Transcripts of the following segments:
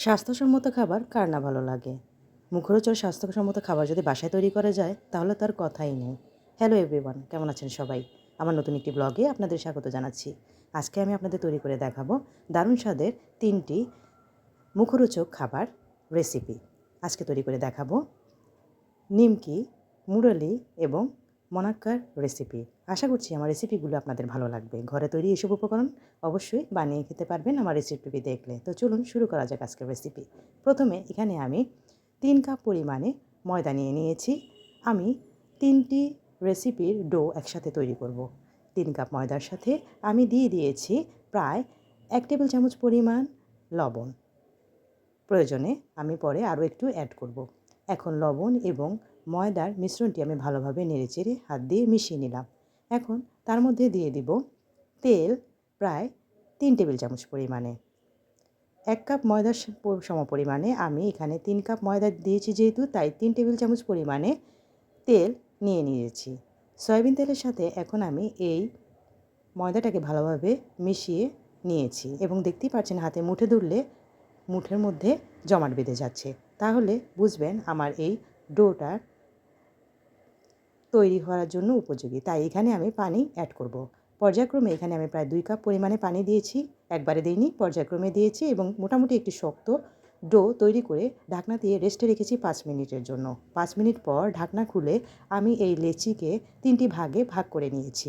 স্বাস্থ্যসম্মত খাবার কার না ভালো লাগে। মুখরোচক স্বাস্থ্যসম্মত খাবার যদি বাসায় তৈরি করা যায় তাহলে তার কথাই নেই। হ্যালো এভরিওয়ান, কেমন আছেন সবাই? আমার নতুন একটি ব্লগে আপনাদের স্বাগত জানাচ্ছি। আজকে আমি আপনাদের তৈরি করে দেখাবো দারুণ স্বাদের 3টি মুখরোচক খাবার রেসিপি। আজকে তৈরি করে দেখাবো নিমকি, মুরলি এবং মনাক্কার রেসিপি। আশা করছি আমার রেসিপিগুলো আপনাদের ভালো লাগবে। ঘরে তৈরি এসব উপকরণ অবশ্যই বানিয়ে খেতে পারবেন আমার রেসিপি দেখলে। তো চলুন শুরু করা যাক আজকের রেসিপি। প্রথমে এখানে আমি 3 কাপ পরিমাণে ময়দা নিয়ে নিয়েছি। আমি 3টি রেসিপির ডো একসাথে তৈরি করব। 3 কাপ ময়দার সাথে আমি দিয়ে দিয়েছি প্রায় 1 টেবিল চামচ পরিমাণ লবণ। প্রয়োজনে আমি পরে আরও একটু অ্যাড করব। এখন লবণ এবং ময়দার মিশ্রণটি আমি ভালোভাবে নেড়েচেড়ে হাত দিয়ে মিশিয়ে নিলাম। এখন তার মধ্যে দিয়ে দিব তেল প্রায় 3 টেবিল চামচ পরিমাণে। 1 কাপ ময়দার সমপরিমাণে আমি এখানে 3 কাপ ময়দা দিয়েছি যেহেতু, তাই 3 টেবিল চামচ পরিমাণে তেল নিয়ে নিয়েছি। সয়াবিন তেলের সাথে এখন আমি এই ময়দাটাকে ভালোভাবে মিশিয়ে নিয়েছি এবং দেখতেই পাচ্ছেন হাতে মুঠে ধরলে মুঠের মধ্যে জমাট বেঁধে যাচ্ছে। তাহলে বুঝবেন আমার এই ডোটা তৈরি হওয়ার জন্য উপযোগী। তাই এখানে আমি পানি অ্যাড করব। পর্যায়ক্রমে এখানে আমি প্রায় 2 কাপ পরিমাণে পানি দিয়েছি। একবারে দিইনি, পর্যায়ক্রমে দিয়েছি এবং মোটামুটি একটি শক্ত ডো তৈরি করে ঢাকনা দিয়ে রেস্টে রেখেছি 5 মিনিটের জন্য। 5 মিনিট পর ঢাকনা খুলে আমি এই লেচিকে 3টি ভাগে ভাগ করে নিয়েছি।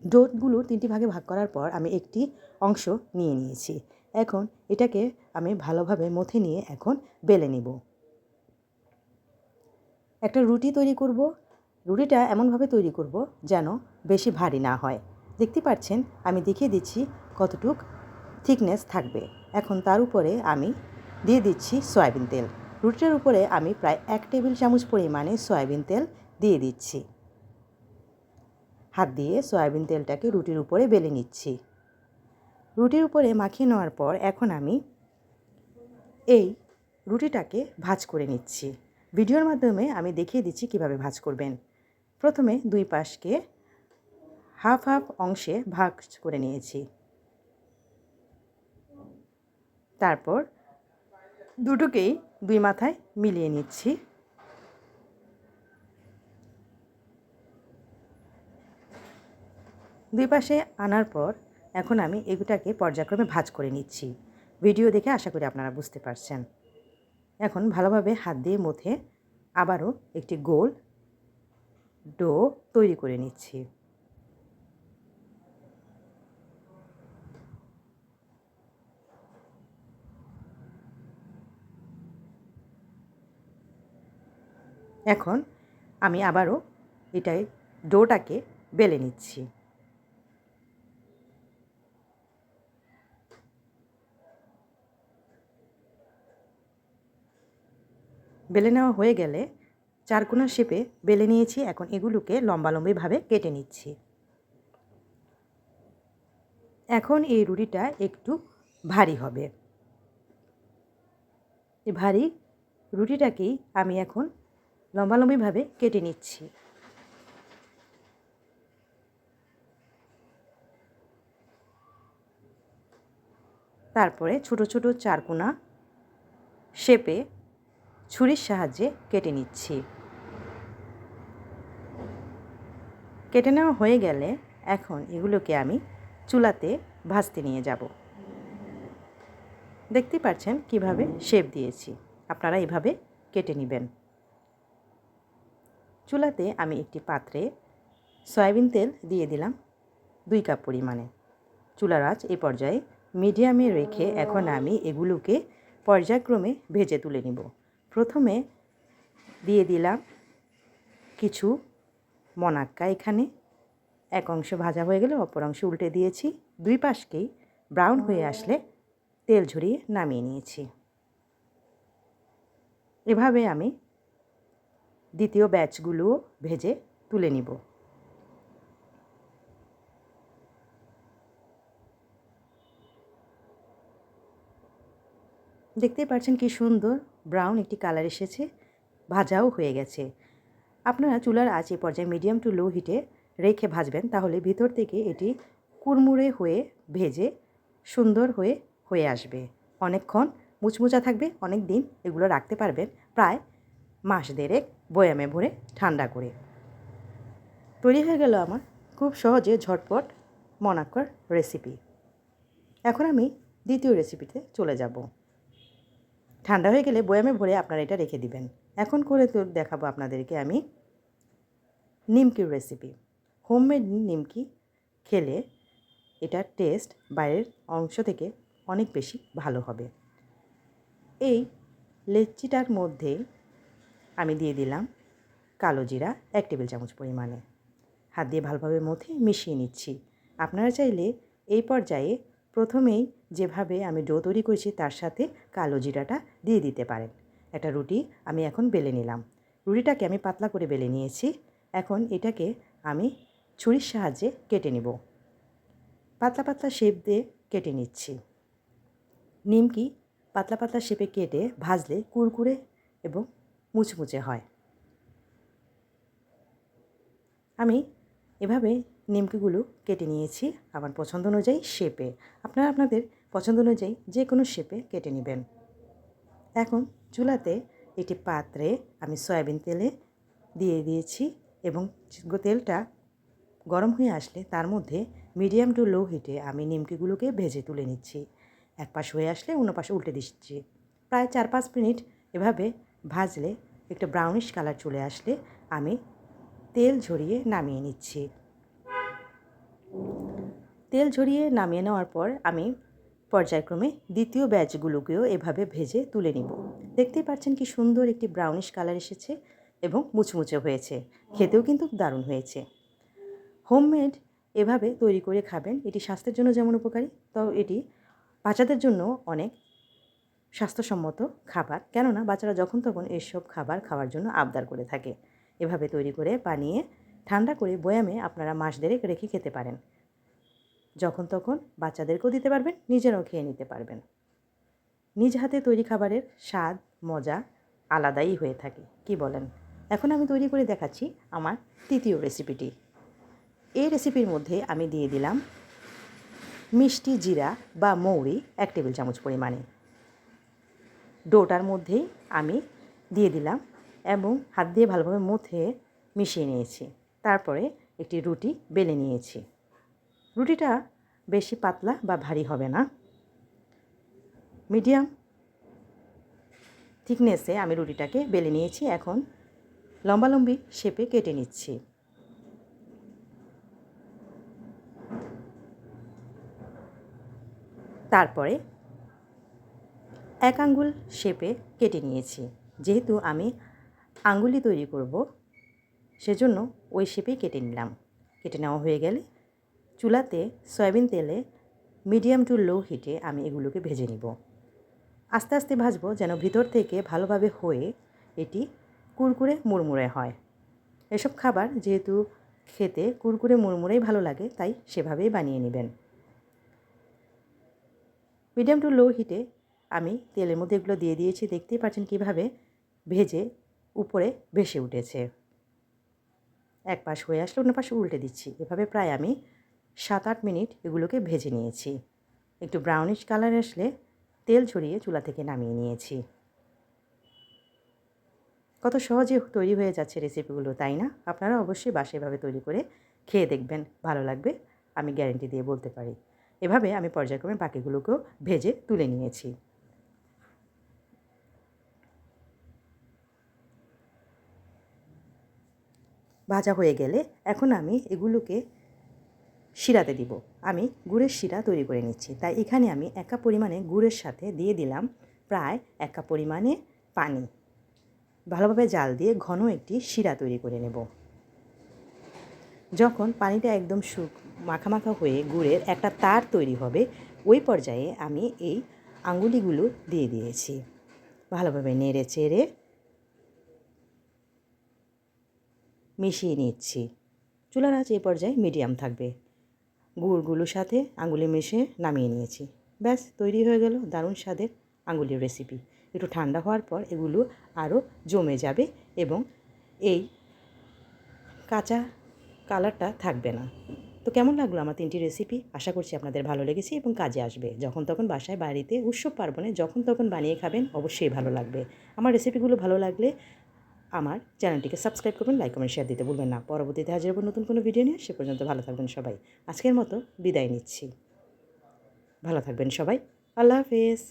ডোগুলো 3টি ভাগে ভাগ করার পর আমি একটি অংশ নিয়ে নিয়েছি। এখন এটাকে আমি ভালোভাবে মথে নিয়ে এখন বেলে নিব। একটা রুটি তৈরি করব। রুটিটা এমনভাবে তৈরি করব যেন বেশি ভারী না হয়। দেখতে পাচ্ছেন আমি দেখিয়ে দিচ্ছি কতটুক থিকনেস থাকবে। এখন তার উপরে আমি দিয়ে দিচ্ছি সয়াবিন তেল। রুটিটার উপরে আমি প্রায় 1 টেবিল চামচ পরিমাণে সয়াবিন তেল দিয়ে দিচ্ছি। হাত দিয়ে সয়াবিন তেলটাকে রুটির উপরে বেলে নিচ্ছি। রুটির উপরে মাখিয়ে নেওয়ার পর এখন আমি এই রুটিটাকে ভাঁজ করে নিচ্ছি। ভিডিওর মাধ্যমে আমি দেখিয়ে দিচ্ছি কিভাবে ভাঁজ করবেন। প্রথমে 2 পাশকে হাফ হাফ অংশে ভাগ করে নিয়েছি। তারপর দুটোকেই 2 মাথায় মিলিয়ে নিচ্ছি। দুই পাশে আনার পর এখন আমি এগুটাকে পর্যায়ক্রমে ভাঁজ করে নিচ্ছি। ভিডিও দেখে আশা করি আপনারা বুঝতে পারছেন। এখন ভালোভাবে হাত দিয়ে মথে আবারও একটি গোল ডো তৈরি করে নিচ্ছি। এখন আমি আবারও ডোটাকে বেলে নিচ্ছি। বেলে নেওয়া হয়ে গেলে 4 কোণার শেপে বেলে নিয়েছি। এখন এগুলোকে লম্বালম্বিভাবে কেটে নিচ্ছি। এখন এই রুটিটা একটু ভারী হবে। এই ভারী রুটিটাকেই আমি এখন লম্বালম্বিভাবে কেটে নিচ্ছি। তারপরে ছোট ছোট 4 কোণা শেপে ছুরির সাহায্যে কেটে নিচ্ছি। কেটে নেওয়া হয়ে গেলে এখন এগুলোকে আমি চুলাতে ভাজতে নিয়ে যাব। দেখতে পাচ্ছেন কিভাবে শেপ দিয়েছি। আপনারা এভাবে কেটে নেবেন। চুলাতে আমি একটি পাত্রে সয়াবিন তেল দিয়ে দিলাম 2 কাপ পরিমাণে। চুলার আঁচ এই পর্যায়ে মিডিয়ামে রেখে এখন আমি এগুলোকে পর্যায়ক্রমে ভেজে তুলে নিব। প্রথমে দিয়ে দিলাম কিছু মনাক্কা। এখানে এক অংশ ভাজা হয়ে গেলে অপর অংশ উল্টে দিয়েছি। 2 পাশকেই ব্রাউন হয়ে আসলে তেল ঝরিয়ে নামিয়ে নিয়েছি। এভাবে আমি দ্বিতীয় ব্যাচগুলো ভেজে তুলে নিব। দেখতেই পাচ্ছেন কি সুন্দর ব্রাউন একটি কালার এসেছে, ভাজাও হয়ে গেছে। আপনারা চুলার আঁচ এই পর্যায়ে মিডিয়াম টু লো হিটে রেখে ভাজবেন, তাহলে ভিতর থেকে এটি কুড়মুড়ে হয়ে ভেজে সুন্দর হয়ে আসবে। অনেকক্ষণ মুচমুচা থাকবে, অনেক দিন এগুলো রাখতে পারবেন, প্রায় মাস দেড়েক বয়ামে ভরে ঠান্ডা করে। তৈরি হয়ে গেল আমার খুব সহজে ঝটপট মনাক্কর রেসিপি। এখন আমি দ্বিতীয় রেসিপিতে চলে যাব। ঠান্ডা হয়ে গেলে বয়ামে ভরে আপনারা এটা রেখে দিবেন। এখন করে তো দেখাবো আপনাদেরকে আমি নিমকির রেসিপি। হোমমেড নিমকি খেলে এটার টেস্ট বাইরের অংশ থেকে অনেক বেশি ভালো হবে। এই লেচিটার মধ্যে আমি দিয়ে দিলাম কালো জিরা 1 টেবিল চামচ পরিমাণে। হাত দিয়ে ভালোভাবে মথে মিশিয়ে নিচ্ছি। আপনারা চাইলে এই পর্যায়ে প্রথমেই যেভাবে আমি ডো তৈরি করেছি তার সাথে কালো জিরাটা দিয়ে দিতে পারেন। একটা রুটি আমি এখন বেলে নিলাম। রুটিটাকে আমি পাতলা করে বেলে নিয়েছি। এখন এটাকে আমি ছুরির সাহায্যে কেটে নেব। পাতলা পাতলা শেপ দিয়ে কেটে নিচ্ছি। নিমকি পাতলা পাতলা শেপে কেটে ভাজলে কুরকুরে এবং মুচমুচে হয়। আমি এভাবে নিমকিগুলো কেটে নিয়েছি আমার পছন্দ অনুযায়ী শেপে। আপনারা আপনাদের পছন্দ অনুযায়ী যে কোনো শেপে কেটে নেবেন। এখন চুলাতে একটি পাত্রে আমি সয়াবিন তেলে দিয়ে দিয়েছি এবং তেলটা গরম হয়ে আসলে তার মধ্যে মিডিয়াম টু লো হিটে আমি নিমকিগুলোকে ভেজে তুলে নিচ্ছি। এক পাশ হয়ে আসলে অন্য পাশে উল্টে দিচ্ছি। প্রায় 4-5 মিনিট এভাবে ভাজলে একটা ব্রাউনিশ কালার চলে আসলে আমি তেল ঝরিয়ে নামিয়ে নিচ্ছি। তেল ঝরিয়ে নামিয়ে নেওয়ার পর আমি পর্যায়ক্রমে দ্বিতীয় ব্যাচগুলোকেও এভাবে ভেজে তুলে নিব। দেখতেই পাচ্ছেন কি সুন্দর একটি ব্রাউনিশ কালার এসেছে এবং মুচমুচে হয়েছে। খেতেও কিন্তু দারুণ হয়েছে। হোমমেড এভাবে তৈরি করে খাবেন। এটি স্বাস্থ্যের জন্য যেমন উপকারী, তাও এটি বাচ্চাদের জন্য অনেক স্বাস্থ্যসম্মত খাবার। কেননা বাচ্চারা যখন তখন এসব খাবার খাওয়ার জন্য আবদার করে থাকে। এভাবে তৈরি করে বানিয়ে ঠান্ডা করে বয়ামে আপনারা মাস দেড়েক রেখে খেতে পারেন। যখন তখন বাচ্চাদেরকেও দিতে পারবেন, নিজেরাও খেয়ে নিতে পারবেন। নিজ হাতে তৈরি খাবারের স্বাদ মজা আলাদাই হয়ে থাকে, কি বলেন? এখন আমি তৈরি করে দেখাচ্ছি আমার তৃতীয় রেসিপিটি। এই রেসিপির মধ্যে আমি দিয়ে দিলাম মিষ্টি জিরা বা মৌরি 1 টেবিল চামচ পরিমাণে। ডোটার মধ্যেই আমি দিয়ে দিলাম এবং হাত দিয়ে ভালোভাবে মথে মিশিয়ে নিয়েছি। তারপরে একটি রুটি বেলে নিয়েছি। রুটিটা বেশি পাতলা বা ভারী হবে না, মিডিয়াম থিকনেসে আমি রুটিটাকে বেলে নিয়েছি। এখন লম্বালম্বি শেপে কেটে নিচ্ছি। তারপরে 1 আঙ্গুল শেপে কেটে নিয়েছি। যেহেতু আমি আঙ্গুলি তৈরি করব সেজন্য ওই শেপেই কেটে নিলাম। কেটে নেওয়া হয়ে গেলে চুলাতে সয়াবিন তেলে মিডিয়াম টু লো হিটে আমি এগুলোকে ভেজে নিব। আস্তে আস্তে ভাজবো যেন ভিতর থেকে ভালোভাবে হয়ে এটি কুরকুরে মুড়মুড়ে হয়। এসব খাবার যেহেতু খেতে কুরকুরে মুড়মুড়েই ভালো লাগে, তাই সেভাবেই বানিয়ে নেবেন। মিডিয়াম টু লো হিটে আমি তেলের মধ্যে এগুলো দিয়ে দিয়েছি। দেখতেই পাচ্ছেন কীভাবে ভেজে উপরে ভেসে উঠেছে। এক পাশ হয়ে আসলে অন্য পাশে উল্টে দিচ্ছি। এভাবে প্রায় আমি 7-8 মিনিট এগুলোকে ভেজে নিয়েছি। একটু ব্রাউনিশ কালার আসলে তেল ঝরিয়ে চুলা থেকে নামিয়ে নিয়েছি। কত সহজে তৈরি হয়ে যাচ্ছে রেসিপিগুলো, তাই না? আপনারা অবশ্যই বাসায় এভাবে তৈরি করে খেয়ে দেখবেন, ভালো লাগবে, আমি গ্যারেন্টি দিয়ে বলতে পারি। এভাবে আমি পর্যায়ক্রমে বাকিগুলোকেও ভেজে তুলে নিয়েছি। ভাজা হয়ে গেলে এখন আমি এগুলোকে শিরাতে দিব। আমি গুড়ের শিরা তৈরি করে নিচ্ছি। তাই এখানে আমি 1 কাপ পরিমাণে গুড়ের সাথে দিয়ে দিলাম প্রায় 1 কাপ পরিমাণে পানি। ভালোভাবে জাল দিয়ে ঘন একটি শিরা তৈরি করে নেব। যখন পানিটা একদম মাখা মাখা হয়ে গুড়ের একটা তার তৈরি হবে, ওই পর্যায়ে আমি এই আঙ্গুলিগুলো দিয়ে দিয়েছি। ভালোভাবে নেড়ে চেড়ে মিশিয়ে নিচ্ছি। চুলার আঁচ এই পর্যায়ে মিডিয়াম থাকবে। গুড়গুলোর সাথে আঙ্গুলি মিশিয়ে নামিয়ে নিয়েছি। ব্যাস তৈরি হয়ে গেল দারুণ স্বাদের আঙ্গুলির রেসিপি। একটু ঠান্ডা হওয়ার পর এগুলো আরও জমে যাবে এবং এই কাঁচা কালারটা থাকবে না। তো কেমন লাগলো আমার 3টি রেসিপি? আশা করছি আপনাদের ভালো লেগেছে এবং কাজে আসবে। যখন তখন বাসায় বাড়িতে উৎসব পার্বণে যখন তখন বানিয়ে খাবেন, অবশ্যই ভালো লাগবে। আমার রেসিপিগুলো ভালো লাগলে আমার চ্যানেলটিকে সাবস্ক্রাইব করবেন, লাইক, কমেন্ট, শেয়ার দিতে ভুলবেন না। পরবর্তীতে হাজির হব নতুন কোনো ভিডিও নিয়ে। সে পর্যন্ত ভালো থাকবেন সবাই। আজকের মতো বিদায় নিচ্ছি। ভালো থাকবেন সবাই। আল্লাহ হাফেজ।